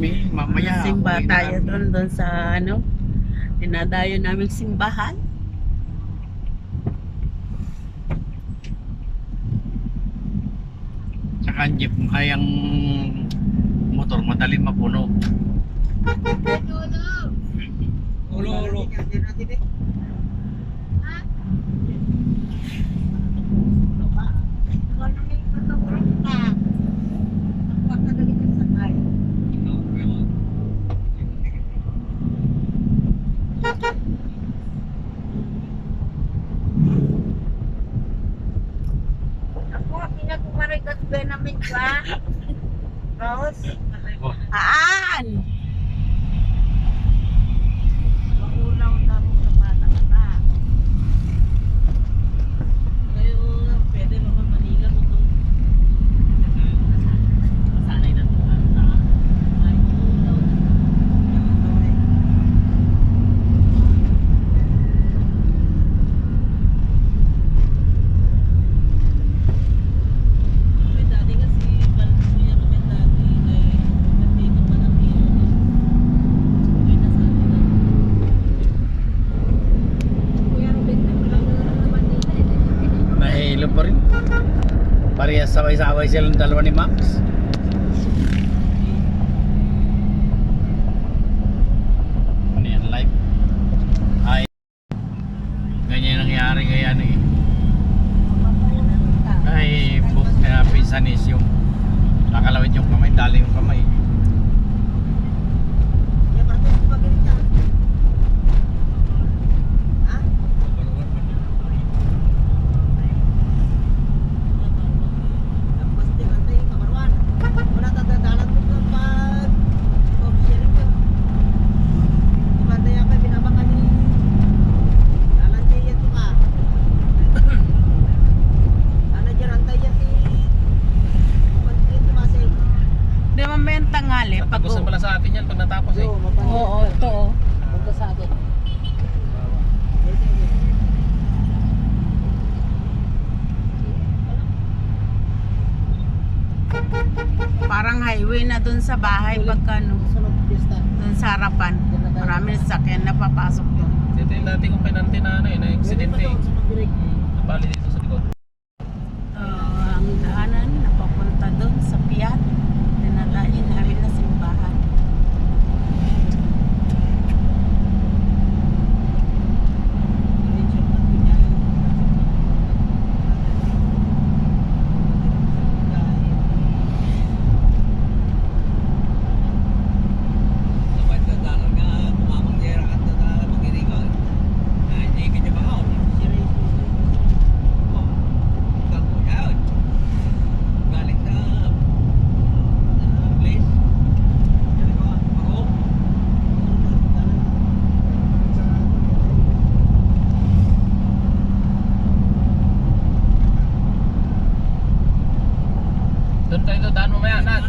kami mamaya. Simba uwi na tayo kami. doon sa ano, dinadayo naming simbahan. Tsaka ang jeep ay ang motor madaling mapuno. Ulo. Ako, pinagkumarigat ba namin ba? Rose? Aan! Maulaw na rin sa bata na. Kayo, pwede naman Manila mo to. Sanay na to. Ay, dati kasi balat mo yan kami dati ay nandito pa ng hilo. Ay, nasabi na. Kuya Ruben, naman nila eh. Nahilo pa rin. Parehas sabay-sabay silang dalawa ni Max. Ano yan, live? Ay, ganyan nangyari kay ano eh. Ay, pinsanis yung nakalawit yung kamay, dali yung kamay. Di mambenta nga li. Pag Tagusan pala sa atin yan pag natapos eh. Oo, ito oh. Punta sa akin. Parang highway na dun sa bahay pagka ano, Sunod pista. dun sa harapan. Maraming sasakyan na papasok dun. Dito yung dati kong pinante na ano eh, na aksidente eh. Napali dito sa likod. Ang daanan na papunta dun sa Piat. Dinadayin namin na simbahan. Doon tayo daan mamaya, Nat.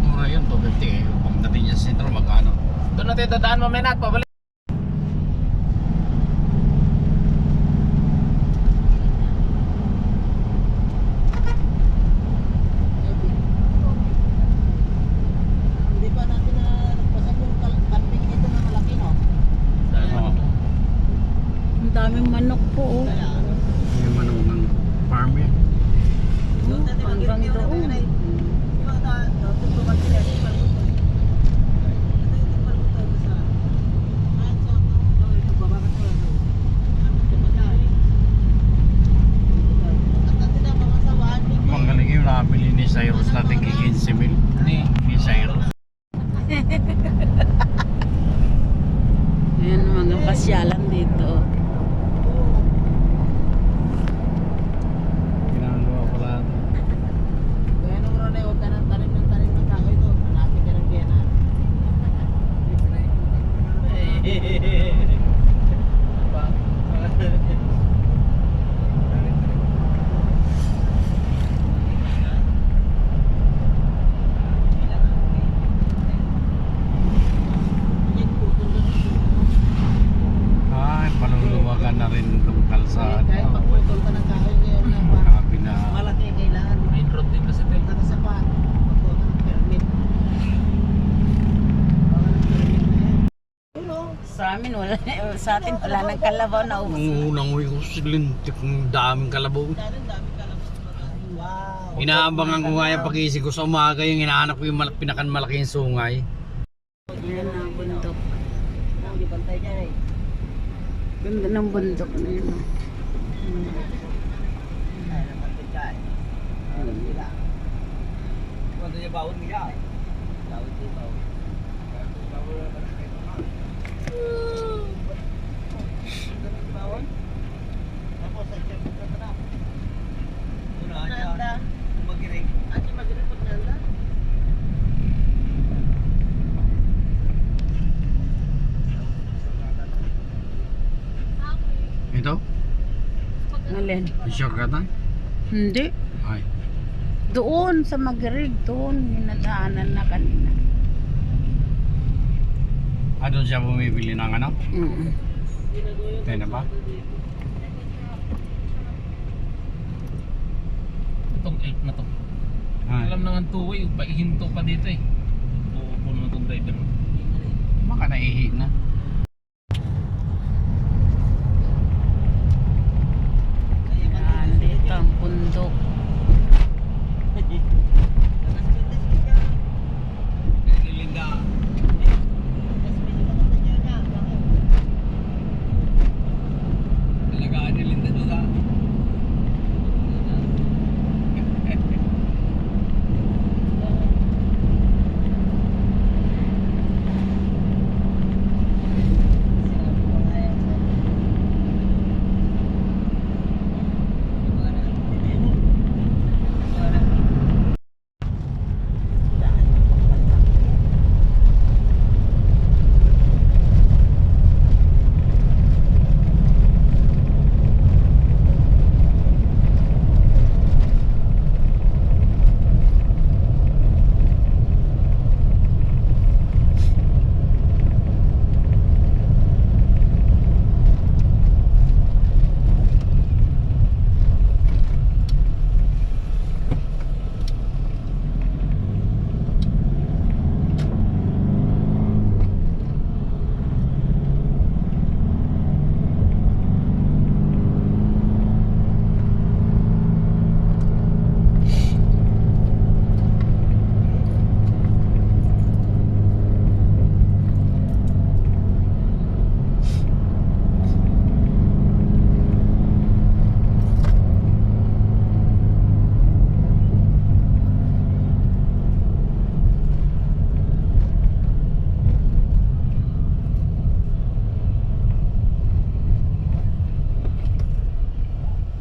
Mura yun, 250 eh. Pagdating niya sa sentro, magkano? Doon natin dadaan mamaya, Nat. Pabalik. Hindi pa natin na nagpasan yung camping dito na malaki, no? Oo. Ang daming manok po oh. Kaya ano? Yung manong ng farm yan. Hanggang doon. Magaling yung nakabili ni Cyrus natin kay 15 mil. Ni Cyrus. Ayan mga pasyalan dito. Ginagawa pala. Kaya nung ron ay huwag ka ng tanim ng kahoy to. Malapit ka ng Vienna. Sa atin wala nang kalabaw na ubos. Nung unang uwi ko sa lintik, ang daming kalabaw. Dati dami kalabas sa mga. Wow. Inaabangan ko nga yung pagising ko sa umaga, yung hinahanap ko yung pinakanmalaking sungay. Yan ang bundok. Hindi bantay dyan eh. Ganda ng bundok na yun. Ay, naman din dyan. Sila. Kung niya bawon niya eh. Bawon din bawon. Bawon? Tapos sa siya po ka na. Una Nanda. Magiring. Ate magaling pag nanda. Ito? Alin? Yung shortcut na? Hindi. Ay. Doon sa Magrig, doon minadaanan na kanina. Doon siya bumibili ng ano? Mm. Tayo na ba? Itong elf na to. Ay. Alam na nga two-way, paihinto pa dito eh. Uupo naman itong driver mo. Baka naihi na. Yan, dito ang bundok. Linda. Talagaan ni Linda doon ha.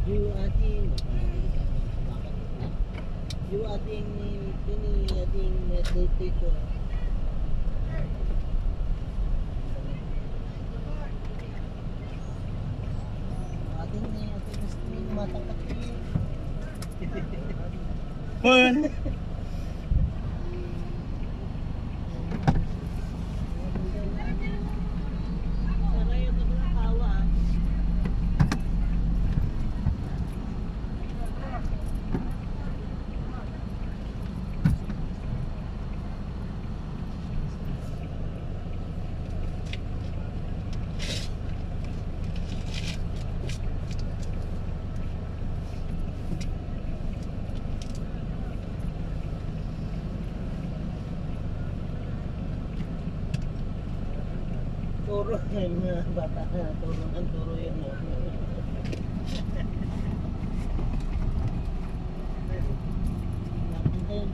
Yung ating dito. Ating matangkat Sanay yung tawa. Turo yung mga bata. Turo yun. Natin.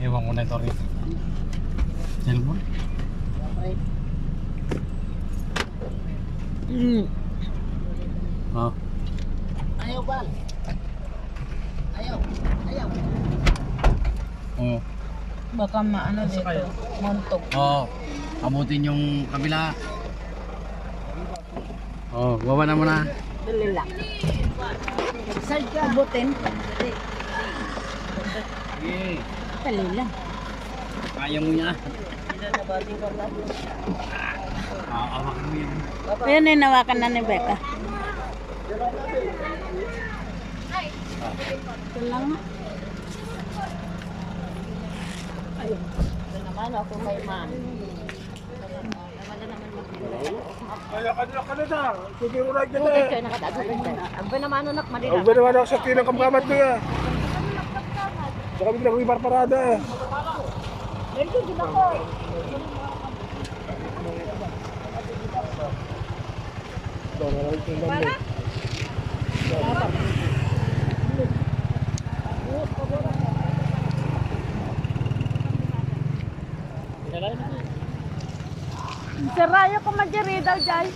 Ewan ko na ito rin. Cellphone? Oh. Ayaw ba? Ayaw. Ayaw. Oh. Baka maano dito. Montog. Oh. Abutin yung kabila. Oh, baba na muna. Dali lang. Abutin. Sige. Dali lang. Kaya mo niya. Hindi na bating ka na. Awakan mo yan. Ayun, ninawakan na ni Becca. Ito lang. Ito naman ako kay ma'am. Kaya kanila ka na na. Sige mo na dyan Okay, eh. kaya nakatagot. Ang naman anak madila. Ang ginawa na ako sa tinang kamkamat ko ya. Sa kami pinag-uwi parparada eh. Para? Sarayo ko madiri daw, Jai.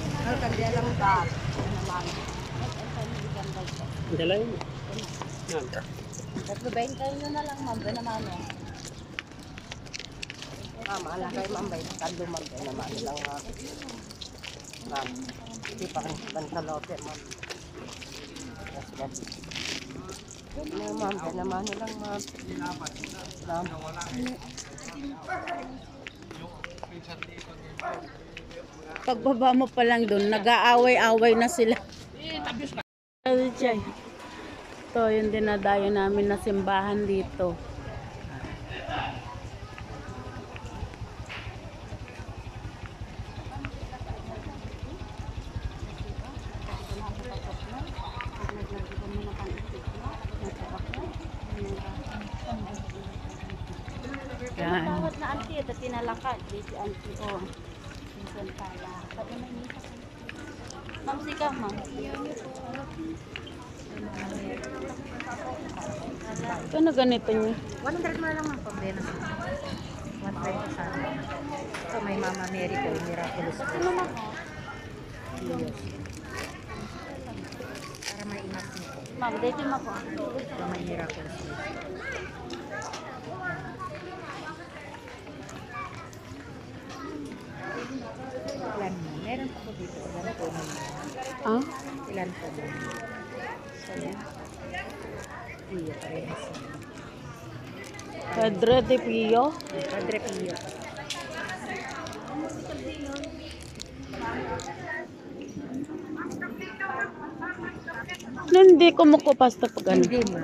Tatlo 20 nyo na lang ma'am. Ito naman o. Ma'am, alam kayo ma'am. Tando ma'am. Ito naman lang ma'am. Ma'am, hindi pa rin bantalote ma'am. Ano ma'am, ito naman lang ma'am. Ma'am. Pagbaba mo pa lang doon, nag-aaway-away na sila. Ay, Jai. Ito yung dinadayo namin na simbahan dito. Yan. Tawad na auntie, ito tinalakad. Si auntie, oh. Minsan pala. Pati may nisa. Ma'am, sika, ma'am. Ano ganito niyo? 100 mo na lang, ma'am, pambena. 120 sana. Ito, may Mama Mary ko, miraculous ko. Ano, ma'am? Para may imas niyo. Ma'am, dito mo ako. Ito, may miraculous ko. Ilan mo? Meron pa po dito. Ilan po mo? Ah? Ilan po mo? So, yan. Iya, parehas. Padre de Pio? Padre Pio. Hindi ko makupas na pag ano. Hindi mo.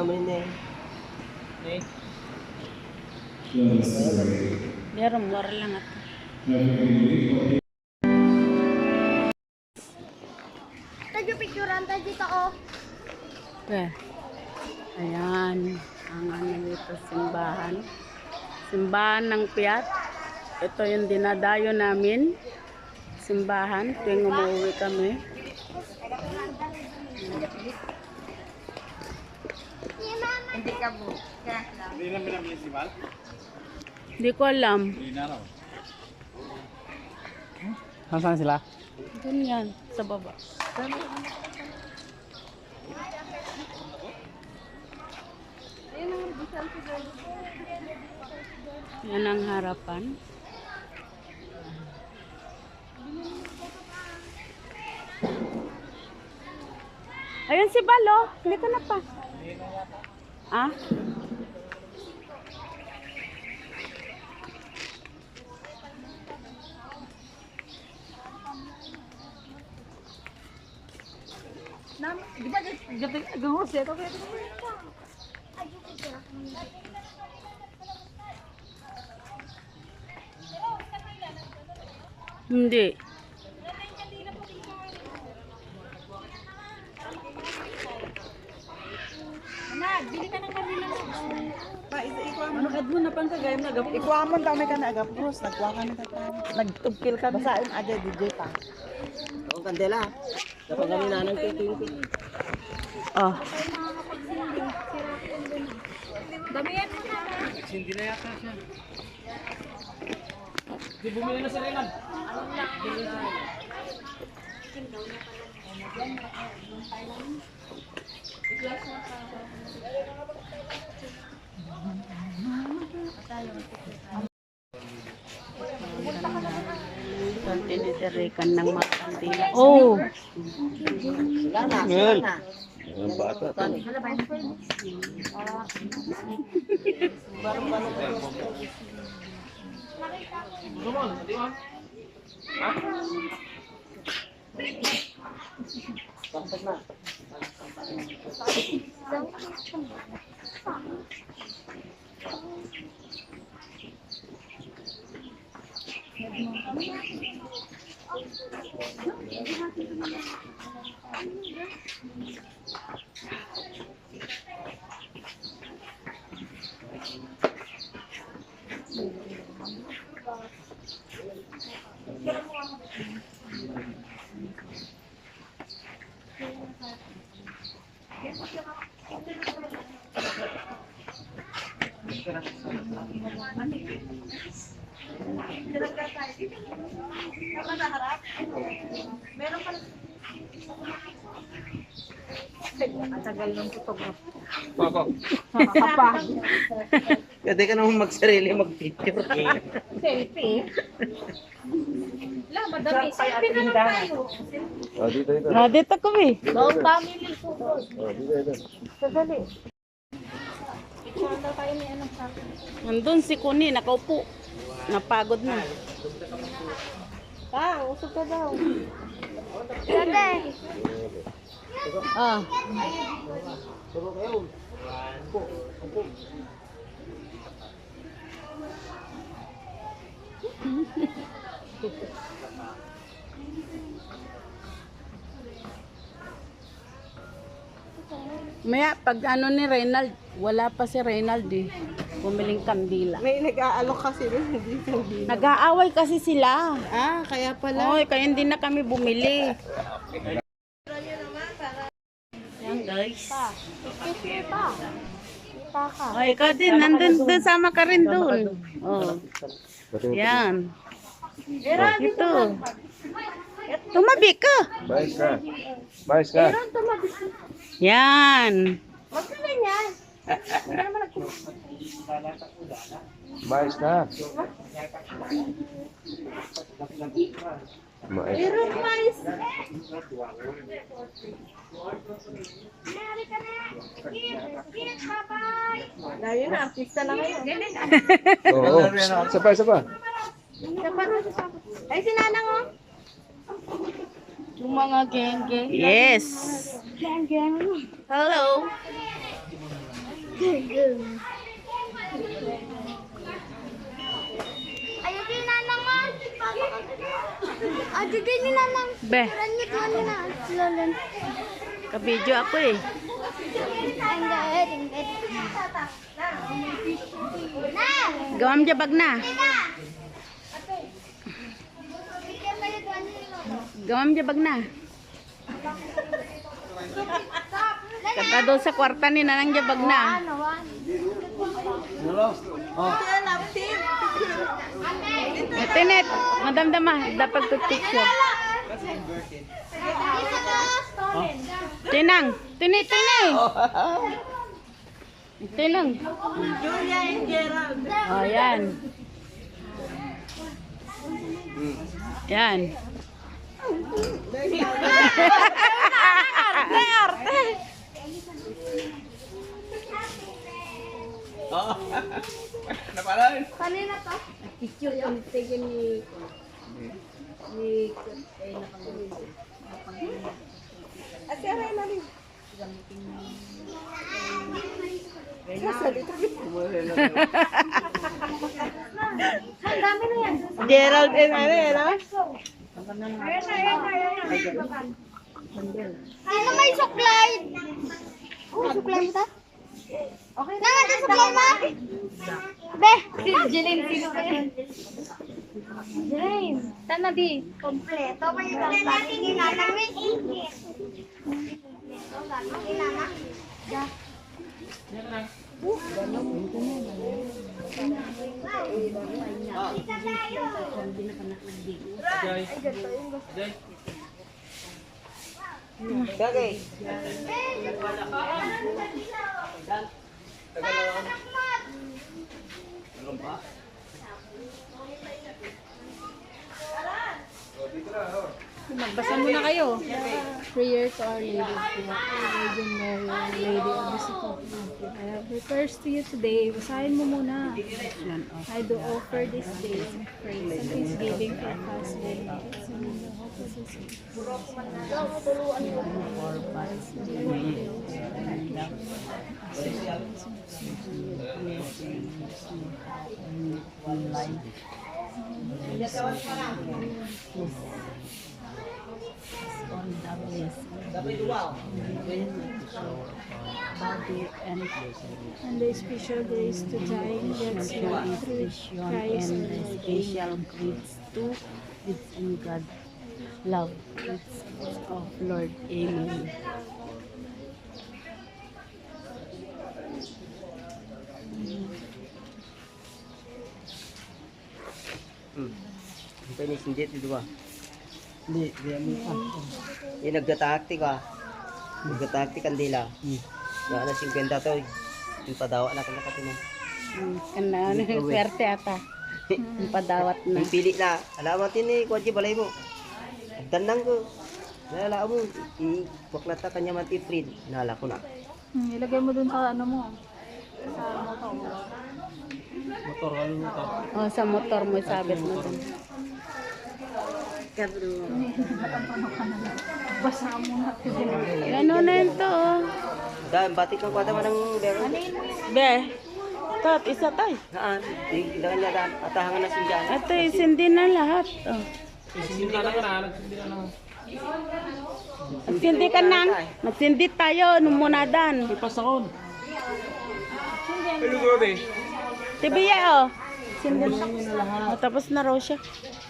kami ni. Meron, war lang at. Okay. Ayan, ang ano dito, simbahan. Simbahan ng Piat. Ito yung dinadayo namin. Simbahan, tuwing umuwi kami. Hindi lang pinag-festival? Hindi ko alam. Hindi na raw. Saan sila? Doon yan, sa baba. Yan ang harapan. Ayun si Balo. Hindi ka na pa. Ah? Hindi. Ikuamon daw may ka na agap cross, nagkuha ka na nagtugkil ka. Basain aja DJ pa. Ang kandela. Kapag kami nanang titing. Oh. Hindi na yata siya. Di bumili na si Renan. Tinitirikan ng mga kandila. Oh! Ngayon. Ang bata. Pwede ka naman magsarili, mag-picture. Oh, dito, dito. Dito kami. Oh, dito, dito. Nandun si Kuni, nakaupo. Napagod na. Usog ka daw. Ah. Maya, pag ano ni Reynald, wala pa si Reynald eh. Bumiling kandila. May nag-aalok kasi rin hindi. Nag-aaway kasi sila. Ah, kaya pala. Oy, kaya hindi na kami bumili. Yan guys. Ay, ikaw din, nandun sama ka rin dun. Oh. Yan. Ito. Tumabi ka. Bayas ka. Bayas ka. Yan. Bayas ka. Mais. Ayun na, artista na ngayon. Oo. Isa pa, isa pa. Ay, si Nanang oh. Yung mga geng-geng. Yes. Geng-geng. Hello. Ayo din nanangan. Ayo din ni nanang. Be, Ranyo tuan ni na. Lalan. ka-video ako eh. Enggak, enggak. Nah, Gawam jabag na. bikin kayo tuan ni lo. Gawam jabag na. Kata doon sa kwarta ni nanang jabag na. Ano wan? Itinet, madamdama, dapat to picture. Tinang, tini. Tinang. Julia and Gerald. Oh, yan. Yan. Arte. Oo. Napalan. Kanina pa. Picture yung tigil ni Ang dami na yan. Gerald and ano yan, ha? Sino may suklay? Oh, suklay mo ta? Okay na. Nangan suklay mo? Be. Jeline, sino ba yun? Jeline. Tana di. Kompleto pa yung dating inanang may ingin. Dating inanang. Gagay. Magbasa muna kayo. Prayer to Our Lady of Virgin Mary, Lady of the City. I have refers to you today. Basahin mo muna. I do offer this day praise and thanksgiving for us with it's in the hope of His and the special grace to die in God's love through Christ our Lord. Special grace to it's in God love it's of Lord. Amen. Ito ni sinjit itu ba? Di, dia mo pa. Yung nagdatakti ka. Nagdatakti kandila. Na 50 to. Yung padawa na kung nakatinan. Ano, swerte ata. Padawat na. Yung pili na. Alam mo tini, kwadji balay mo. Danang ko. Nalala mo. Iwaklata kanya mati friend. Nala ko na. Ilagay mo dun sa ano mo. Sa motor. Motor ka luto. Oh, sa motor mo sabit mo dun. Basa mo na. Ano na yun to? Oh. Dan batik ng kwata man ng bero. Be, tot, isa tayo. Naan. Ilangan niya dan. Atahangan na sinjan. Ito, isindi na lahat. Oh. Hindi ka lang na, nagsindi ka lang. Magsindi ka na. Magsindi tayo, numunadan. Ipas ako. Tibiya, oh. Sindi na. Oh, tapos na raw siya.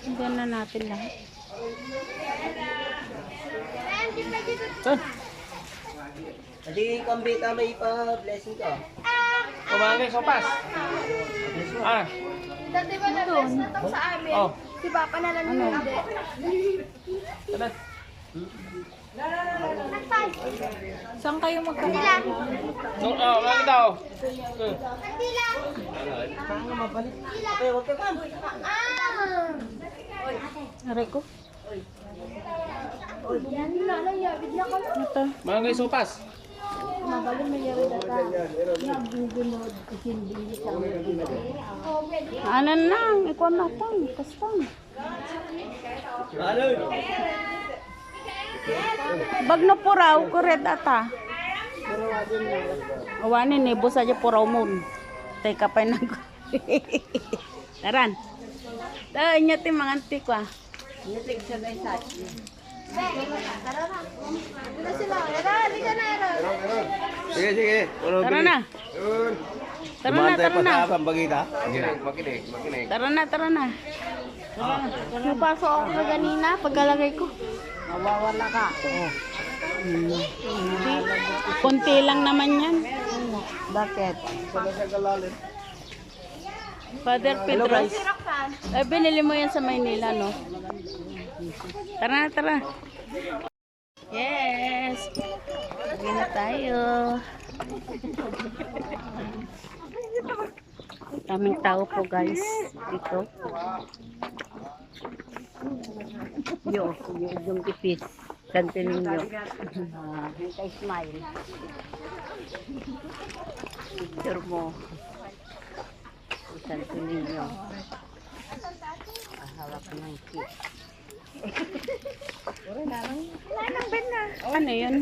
Sindi na natin lahat. Jadi kambing may ipa-blessing ka. Kumangin, sopas. Ah, Dati ba na-bless na to sa amin? oh. Si Papa na lang yung hindi. Ano? Nasaan? Saan kayo magkakita? Sila. So, oh, bakit daw? Sila. Okay, wag ka kan. Aray ko. Yan na lang ya, bigla ka lang. Ito. Mangay sopas. Mabalong may yari data. Ano nang? Ikaw na tang. Kastang. Ano? Bagno puraw, kuret ata. Awanin ni bus aja puraw mo. Tay kapay nag. Taran. Ta inyo ti manganti ko. Sige, sige. Tara na. Tara na, tara na. Pambagita. Tara na, tara na. Napasok ako na ganina, pagkalagay ko. Mawawala ka. Kunti lang naman yan. Bakit? Father Pedro. Ay, binili mo yan sa Maynila, no? Tara na, tara. Yes. Lagi na tayo. Daming tao po, guys. Dito. Yung ipis. Santo Niño. Hintay smile. Picture mo. Santo Niño. Hawak ng kiss. Ano yun?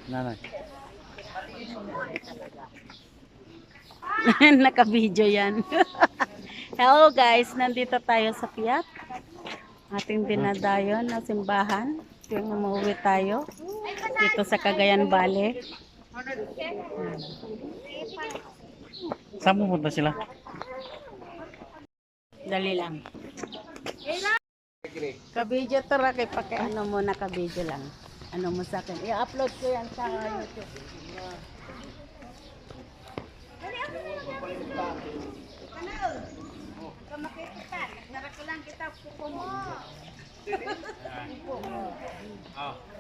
Nanay. Naka-video yan. Hello guys, nandito tayo sa Piat. Ating dinadayon na simbahan. Yung umuwi tayo dito sa Cagayan Valley. Saan pupunta sila? Dali lang. Ka-video to ra kay ano mo na ka-video lang. Ano mo sa akin? I-upload ko yan sa YouTube.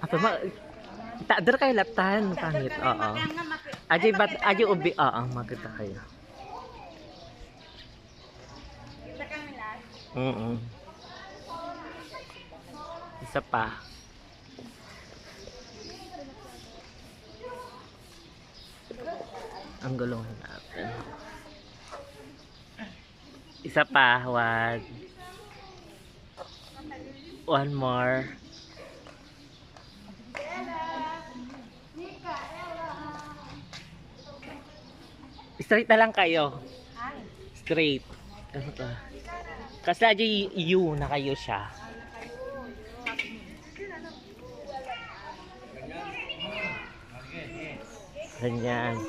Apa ma tak der kay laptan pangit. Oo. Aji ubi makita kayo. Isa pa. Ang gulong natin. Isa pa, one more. Straight na lang kayo. Straight. Kasi aja you na kayo siya. Ganyan.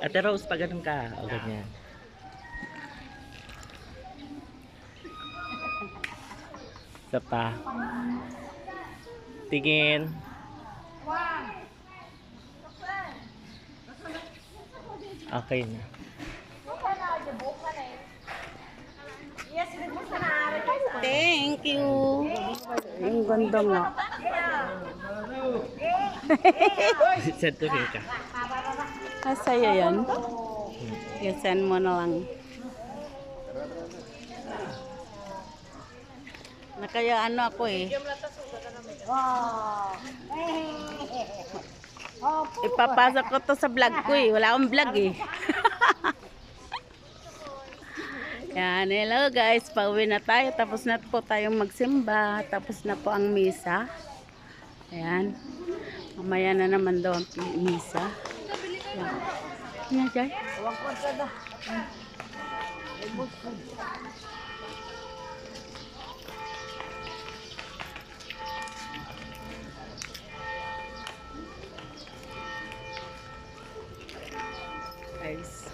Ate Rose, pag ganun ka. O ganyan. Isa pa. Tingin. Okay na. Thank you. Ang ganda nga. Sento ka. Sa'yo yan. I-send mo na lang. Nakaya ano ako eh. Ipapasok ko to sa vlog ko eh. Wala akong vlog eh. Yan, hello guys. Pauwi na tayo. Tapos na po tayong magsimba. Tapos na po ang misa. Ayan. Mamaya na naman daw ang misa. Yan, Jai. Guys.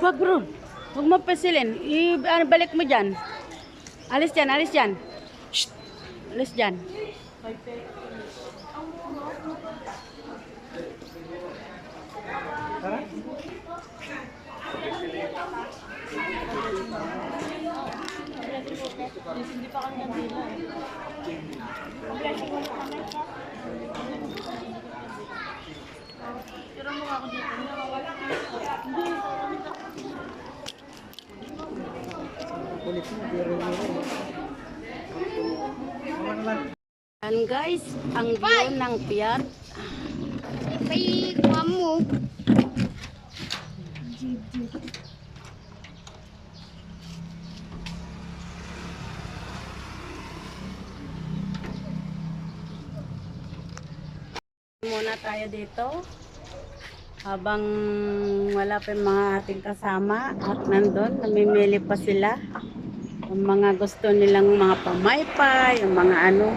Wag bro. Huwag mo pasilin. Balik mo dyan. Alis dyan, alis dyan. Shh. Alis dyan. Yan guys, ang view ng Piat. May mamo. Muna tayo dito habang wala pa yung mga ating kasama at nandun, namimili pa sila yung mga gusto nilang mga pamaypay, yung mga ano.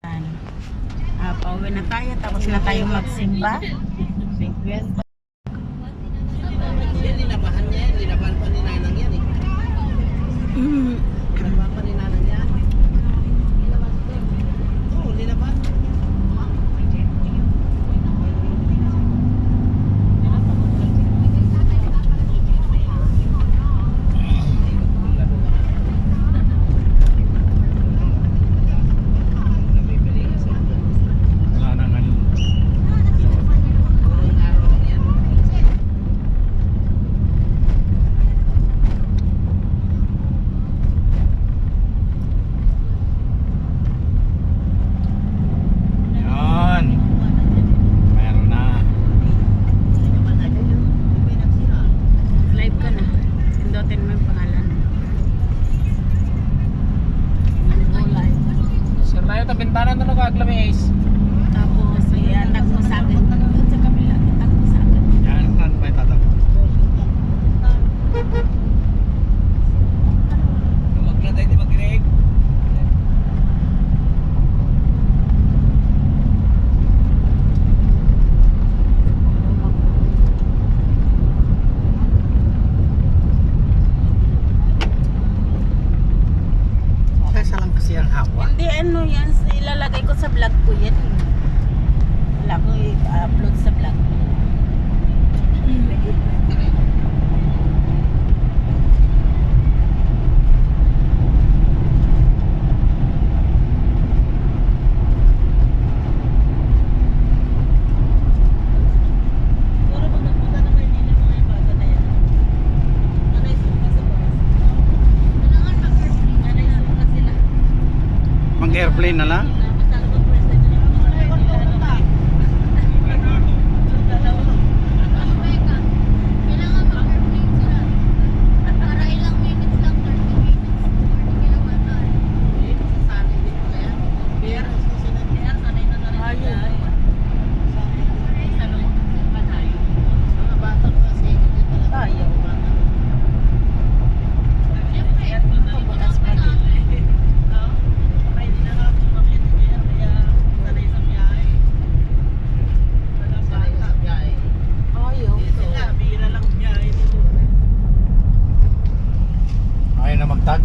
Yan. Pauwi na tayo, tapos na tayo magsimba. Linabahan niya yan. Linabahan pa ni Nanang yan eh. Linabahan pa ni Nanang yan. Oo, linabahan. Wala nang ano. Yan. Meron na. Live ka na. Pindutin mo yung pangalan. Go live. Sir na yun, bintana na nagaglamis. Tapos, tag mo sa akin. Doon sa kabila, tag mo sa akin. Yan, saan pa itatap? Huwag na tayo di mag-greg. Kaysa lang kasi ang hawa. Hindi, ano yan. Ilalagay ko sa vlog ko yan. Wala ko i-upload sa vlog. Mag-airplane na lang? Kailangan mag-airplane sila. Para ilang minutes lang, 30 minutes. 30 kilometer. Ayaw. Ayaw na mag-tag?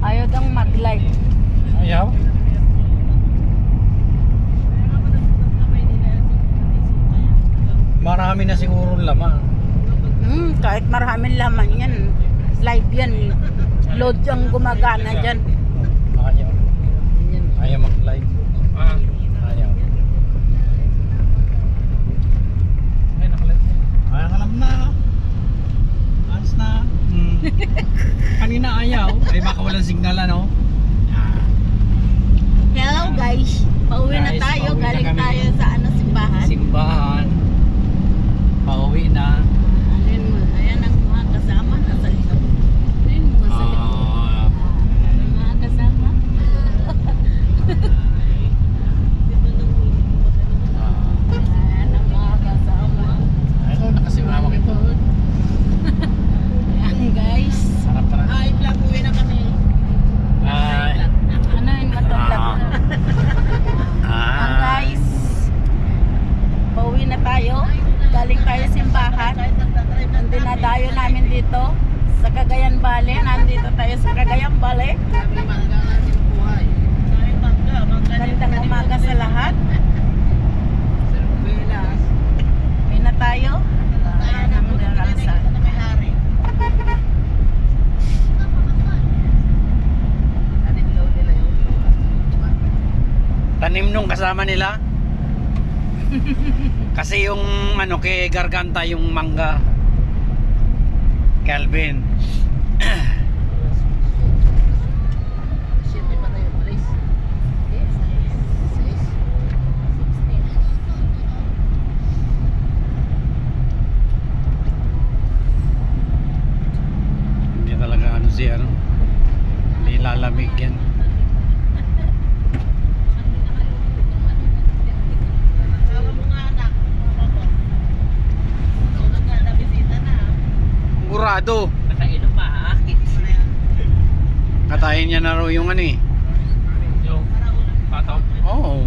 Ayaw dang mag-live. Ayaw? Marami na siguro laman. Kahit maraming laman yan. Live yan. Load yung gumagana dyan. Ayaw. Ayaw mag-live. Ayaw. Ay, nakalit. Ayaw alam na. Alas na. Kanina ayaw. Ay baka walang signal ano. Hello guys. Pauwi na Guys, tayo. pauwi na Galing kami. tayo sa simbahan. Simbahan. Pauwi na. Ayan ang mga kasama. Nasa likod. Ayan mga sa likod. Ah, Mga dito sa Cagayan Valley. Nandito tayo sa Cagayan Valley. Magandang umaga sa lahat. May na tayo. Tanim nung kasama nila. Kasi yung ano kay Garganta yung mangga. Calvin. Hindi talaga ano siya ano. Nilalamig yan. Murado. Katayin niya na raw yung ano eh. Yung pataw. Oo.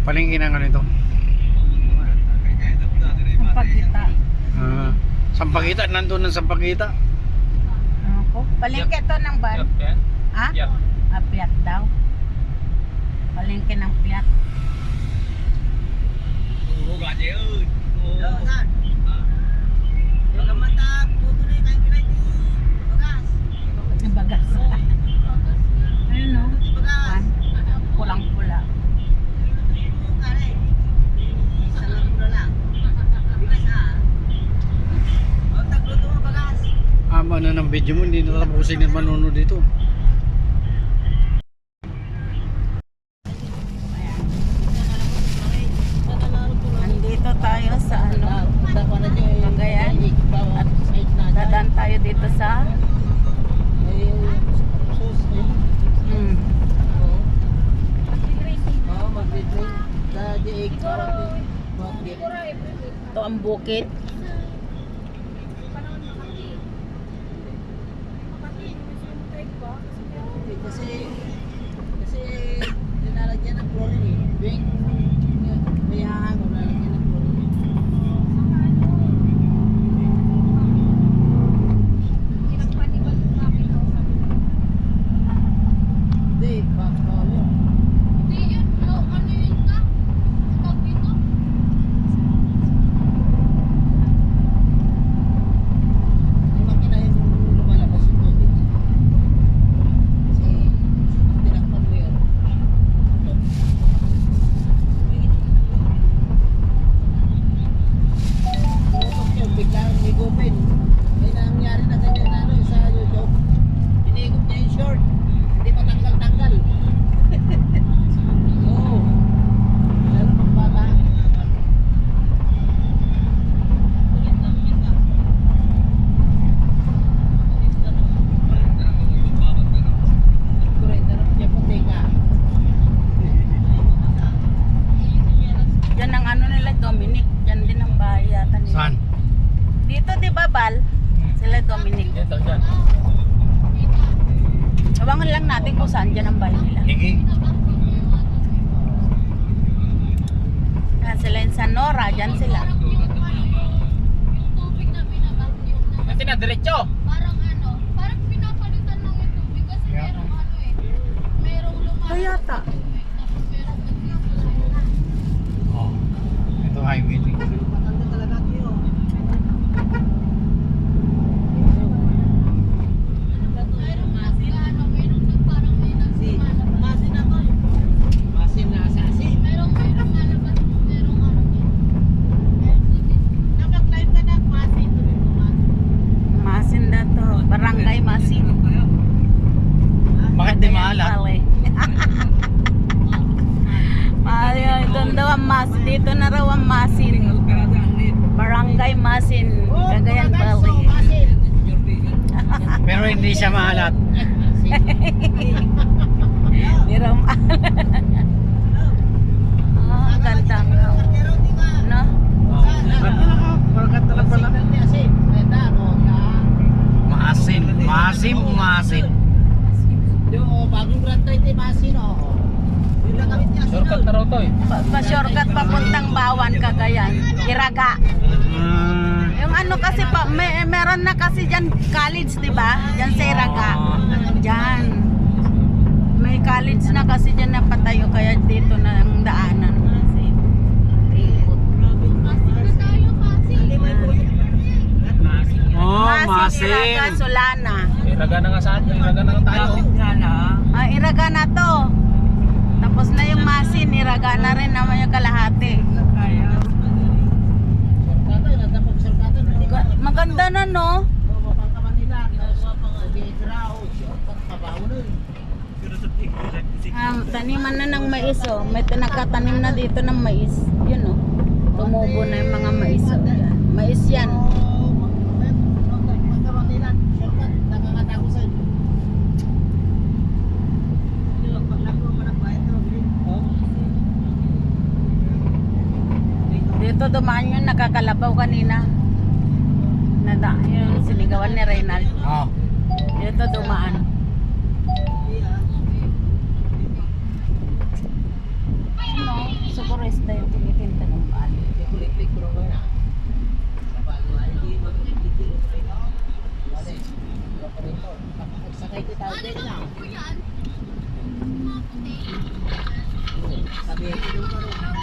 Palingkin ang ano ito. Sampagita. Sampagita, nandun ng Sampagita. Ako. Palengke to ng ban. Yan. Ha? Yep. Piat daw. Palengke ng piat. Yung bagas. Ano no? Pulang-pula. Ama na ng video mo, hindi natapusin yung manonood dito. Nandito tayo sa ano, Cagayan. At dadaan tayo dito sa ito ang bukid. Kasi nilalagyan ng chlorine eh. May hahangin, nilalagyan ng chlorine. Hindi, bawal yun. May makina yung lumalabas yung tubig. Kasi tinakpan mo yun. Tutok yun, biglang higupin. May nangyari na ganyan na ano, sa YouTube. Hinigop niya yung short. Hindi pa tanggal-tanggal. Oo. Lalo pang bata. Yan ang ano nila Dominic. Yan din ang bahay yata nila. Saan? Dito di ba Bal? Sila Dominic. Dito dyan. Abangan lang natin kung saan dyan ang bahay nila. Higi. Yan sila yung San Nora. Dyan sila. Kasi na diretso. Parang pinapalitan lang yung tubig kasi merong ano eh. Merong Ito yata. Oh. Ito highway. Maganda talaga kayo. Masin na asasi. Masin na to. Barangay Masin. Bakit di maalat? Ay, doon daw ang Masin. Dito na raw ang Masin. Barangay Masin. Cagayan Valley. Pero hindi siya maalat. Hindi raw maalat. Ah, ganda. No? Maasin. Maasin. Yung bagong Grand Trade Masin, oh. Yun lang kami tiyasin. Shortcut na raw to eh. Pa-shortcut papuntang Bawan, Cagayan. Iraga. Yung ano kasi pa, meron na kasi dyan college, di ba? Dyan sa Iraga. Dyan. May college na kasi dyan na patayo, kaya dito na ang daanan. Ikot. Oh, Masin, Iraga, Masin. Solana. Iraga na nga saan? Iraga na nga tayo. Ah, Iraga na to. Tapos na yung Masin, Iraga na rin naman yung kalahati. Maganda na, no? Taniman na ng mais, oh. May nagkatanim na dito ng mais. Yun, oh. Tumubo na yung mga mais, oh. Yan. Mais yan. Dito dumaan yung nakakalabaw kanina. Yung sinigawan ni Reynald. Oh. Dito dumaan. Ano? Sigurista yung tinitinta ng bali. Sakay kita din na. Sabi ko doon pa rin.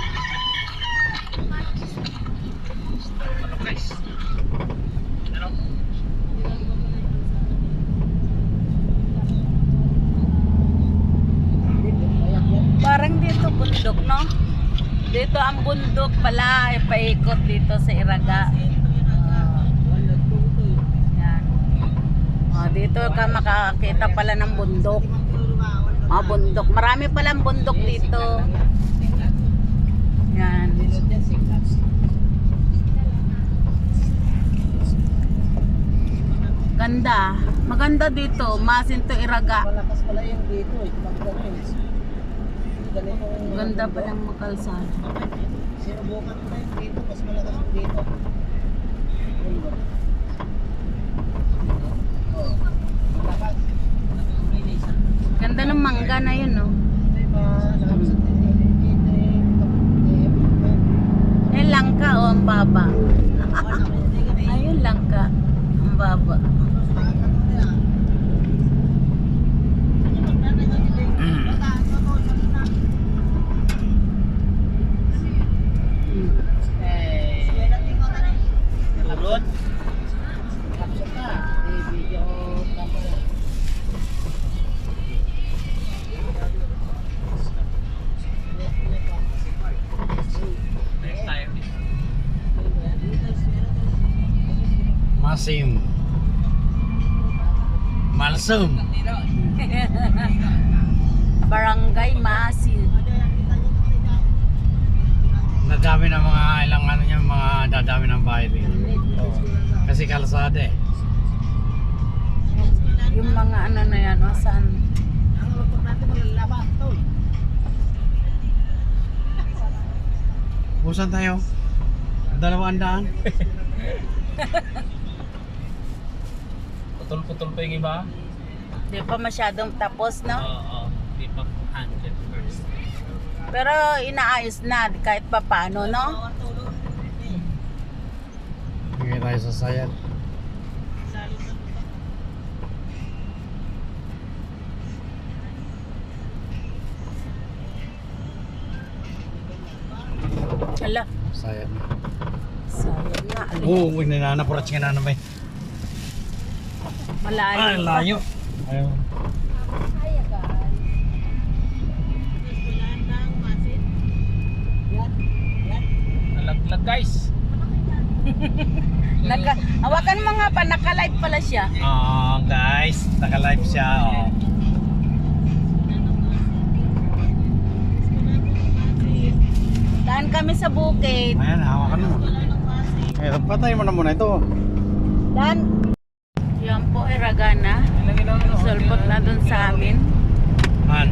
Parang dito bundok, no? Dito ang bundok pala, paikot dito sa Iraga. Yan. Oh, dito ka makakita pala ng bundok. Oh, bundok. Marami palang bundok dito. Yan. Ganda. Maganda dito. Masin to Iraga. Malakas pala yung dito eh. Ganito. Ganda palang makalsada. Sinubukan ko na yung dito. Mas malakas yung dito. Ganda ng mangga na yun, no? Eh, langka, oh, ang baba. Ayun, langka. Ang baba. Masim. Malsum. Barangay Masin. Nadami ng mga ilang ano niya, mga dadami ng bahay dito. Kasi kalsada eh. Yung mga ano na yan, oh, saan? Busan tayo. 200. Putol-putol pa yung iba. Di pa masyadong tapos, no? Oo. Di pa 100%. Pero inaayos na kahit pa paano, no? Bigay tayo sa sayan. Ala, Sayang. sayang na. Alin. Oo, oh, nananapurat nga na naman. Malayo. Ah, layo. Ayaw. Nalaglag guys. Hawakan mo nga pa, naka-live pala siya. Ah, guys, naka-live siya. Oh. Daan kami sa bukid. Ayan, hawakan mo. Ayan, patay mo na muna ito. Daan. Yan po, Iragana. Sulpot na dun sa amin. Man.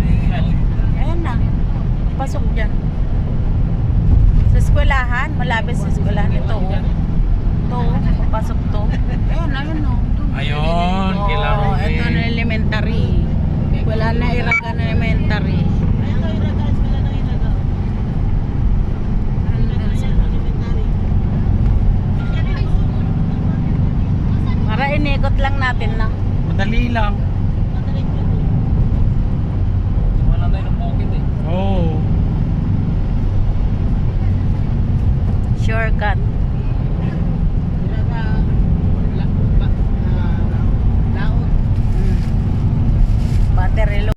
Ayan na. Pasok dyan. Sa eskwelahan, malapit sa eskwelahan ito. Ito, papasok to. Ayan, ayun o. Ayun, kilaro. Ito na elementary. Wala na Iragana elementary. Andun sila. Para inikot lang natin na. Madali lang. Wala tayo ng bukid eh. Oo. Oh. Shortcut. Battery low.